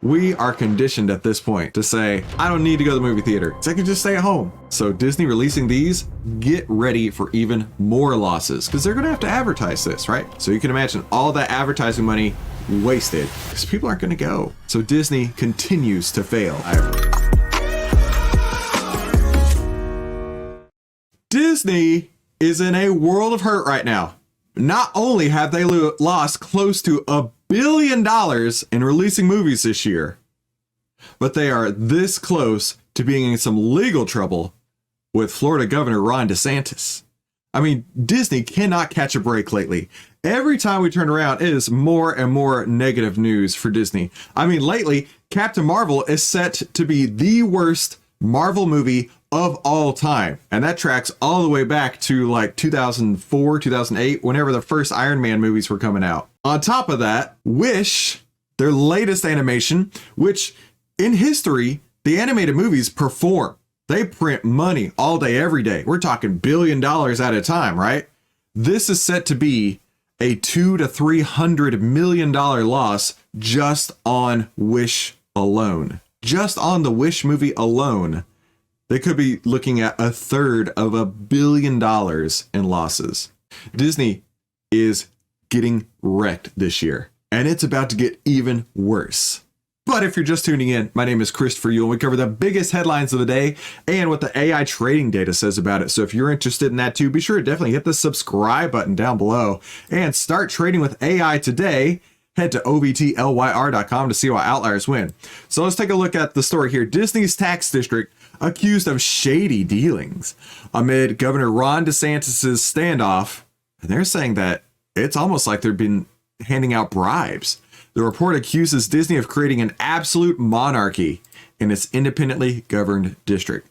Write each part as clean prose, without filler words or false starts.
We are conditioned at this point to say, I don't need to go to the movie theater, so I can just stay at home. So Disney releasing these, get ready for even more losses, because they're gonna have to advertise this, right? So you can imagine all that advertising money wasted, because people aren't gonna go. So Disney continues to fail. Disney is in a world of hurt right now. Not only have they lost close to $1 billion in releasing movies this year, but they are this close to being in some legal trouble with Florida Governor Ron DeSantis. I mean, Disney cannot catch a break lately. Every time we turn around, it is more and more negative news for Disney. I mean, lately, Captain Marvel is set to be the worst Marvel movie of all time. And that tracks all the way back to like 2004, 2008, whenever the first Iron Man movies were coming out. On top of that, Wish, their latest animation, which in history, the animated movies perform. They print money all day, every day. We're talking $1 billion at a time, right? This is set to be a $200 to $300 million loss just on Wish alone. Just on the Wish movie alone, they could be looking at a third of $1 billion in losses. Disney is getting wrecked this year, and it's about to get even worse. But if you're just tuning in, my name is Christopher Yule, and we cover the biggest headlines of the day and what the AI trading data says about it. So if you're interested in that too, be sure to definitely hit the subscribe button down below and start trading with AI today. Head to ovtlyr.com to see why outliers win. So let's take a look at the story here. Disney's tax district accused of shady dealings amid Governor Ron DeSantis' standoff. And they're saying that it's almost like they've been handing out bribes. The report accuses Disney of creating an absolute monarchy in its independently governed district.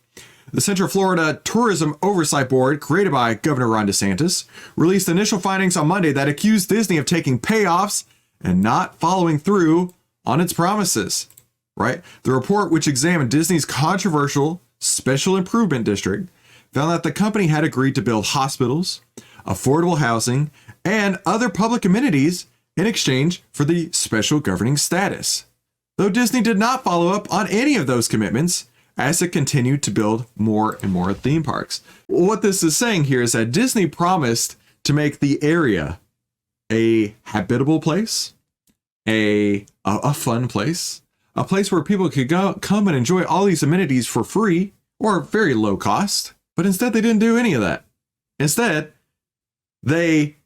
The Central Florida Tourism Oversight Board, created by Governor Ron DeSantis, released initial findings on Monday that accused Disney of taking payoffs and not following through on its promises, right? The report, which examined Disney's controversial Special Improvement District, found that the company had agreed to build hospitals, affordable housing, and other public amenities in exchange for the special governing status. Though Disney did not follow up on any of those commitments as it continued to build more and more theme parks. What this is saying here is that Disney promised to make the area a habitable place, a fun place, a place where people could come and enjoy all these amenities for free or very low cost. But instead, they didn't do any of that. Instead, they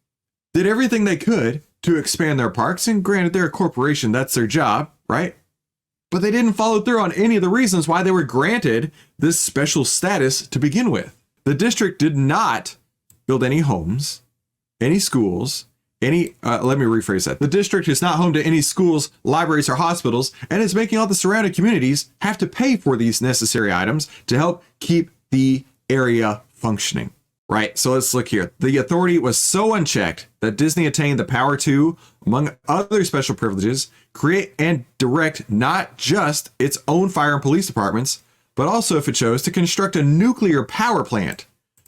did everything they could to expand their parks. And granted, they're a corporation, that's their job, right? But they didn't follow through on any of the reasons why they were granted this special status to begin with. The district did not build any homes, any schools, let me rephrase that. The district is not home to any schools, libraries, or hospitals, and is making all the surrounding communities have to pay for these necessary items to help keep the area functioning, right? So let's look here. The authority was so unchecked that Disney attained the power to, among other special privileges, create and direct not just its own fire and police departments, but also, if it chose, to construct a nuclear power plant.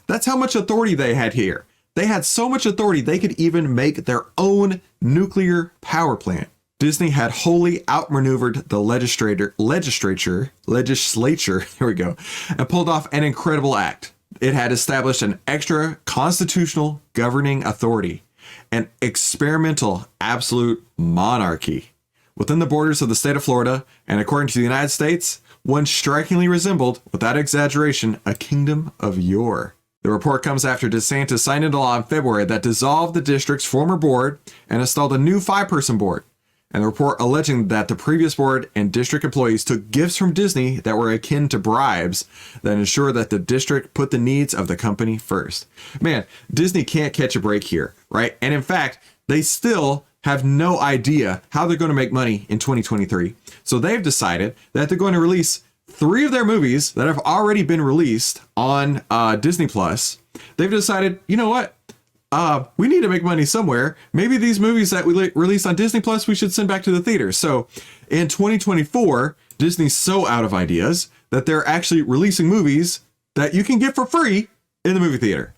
That's how much authority they had here. They had so much authority, they could even make their own nuclear power plant. Disney had wholly outmaneuvered the legislature, there we go, and pulled off an incredible act. It had established an extra constitutional governing authority, an experimental absolute monarchy within the borders of the state of Florida, and according to the United States, one strikingly resembled, without exaggeration, a kingdom of yore. The report comes after DeSantis signed into law in February that dissolved the district's former board and installed a new 5-person board. And the report alleging that the previous board and district employees took gifts from Disney that were akin to bribes that ensured that the district put the needs of the company first. Man, Disney can't catch a break here, right? And in fact, they still have no idea how they're going to make money in 2023. So they've decided that they're going to release 3 of their movies that have already been released on Disney Plus. They've decided, you know what? We need to make money somewhere. Maybe these movies that we released on Disney Plus, we should send back to the theater. So in 2024, Disney's so out of ideas that they're actually releasing movies that you can get for free in the movie theater,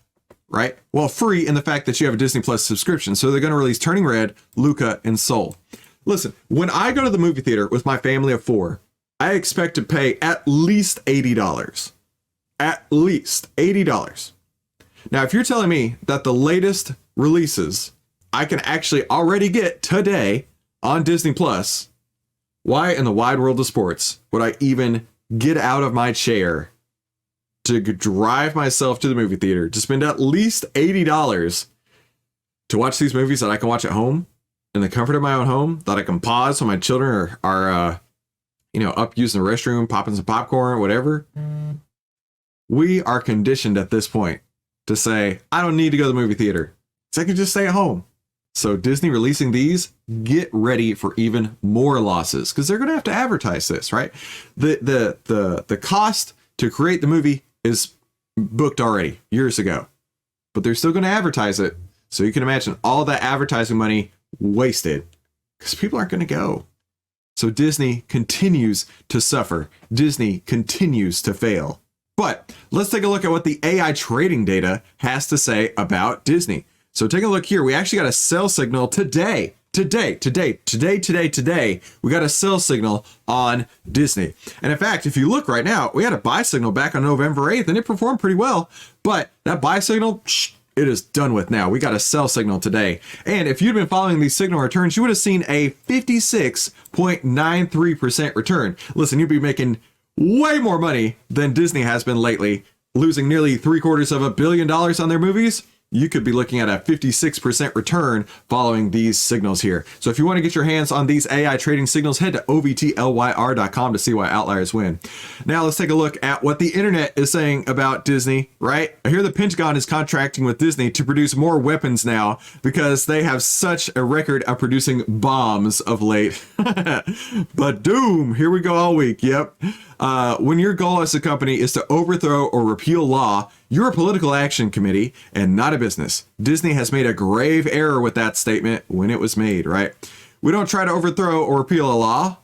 right? Well, free in the fact that you have a Disney Plus subscription. So they're going to release Turning Red, Luca, and Soul. Listen, when I go to the movie theater with my family of 4, I expect to pay at least $80. At least $80. Now, if you're telling me that the latest releases I can actually already get today on Disney Plus, why in the wide world of sports would I even get out of my chair to drive myself to the movie theater to spend at least $80 to watch these movies that I can watch at home in the comfort of my own home, that I can pause when my children are up using the restroom, popping some popcorn, whatever? We are conditioned at this point to say, I don't need to go to the movie theater, so I can just stay at home. So Disney releasing these, get ready for even more losses, because they're going to have to advertise this, right? The cost to create the movie is booked already years ago, but they're still going to advertise it. So you can imagine all that advertising money wasted because people aren't going to go. So Disney continues to suffer. Disney continues to fail. But let's take a look at what the AI trading data has to say about Disney. So take a look here. We actually got a sell signal today. Today. We got a sell signal on Disney. And in fact, if you look right now, we had a buy signal back on November 8th and it performed pretty well. But that buy signal, it is done with now. We got a sell signal today. And if you'd been following these signal returns, you would have seen a 56.93% return. Listen, you'd be making way more money than Disney has been lately, losing nearly $750 million on their movies. You could be looking at a 56% return following these signals here. So if you want to get your hands on these AI trading signals, head to ovtlyr.com to see why outliers win. Now let's take a look at what the internet is saying about Disney, right? I hear the Pentagon is contracting with Disney to produce more weapons now because they have such a record of producing bombs of late. But doom, here we go all week. Yep. When your goal as a company is to overthrow or repeal law, you're a political action committee and not a business. Disney has made a grave error with that statement when it was made, right? We don't try to overthrow or repeal a law.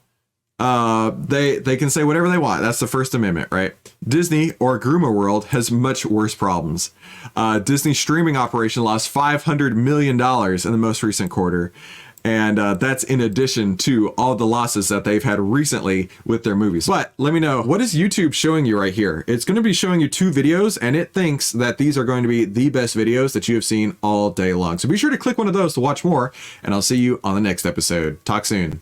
They can say whatever they want. That's the First Amendment, right? Disney or Groomer World has much worse problems. Disney's streaming operation lost $500 million in the most recent quarter. And that's in addition to all the losses that they've had recently with their movies. But let me know, what is YouTube showing you right here? It's going to be showing you 2 videos, and it thinks that these are going to be the best videos that you have seen all day long. So be sure to click one of those to watch more, and I'll see you on the next episode. Talk soon.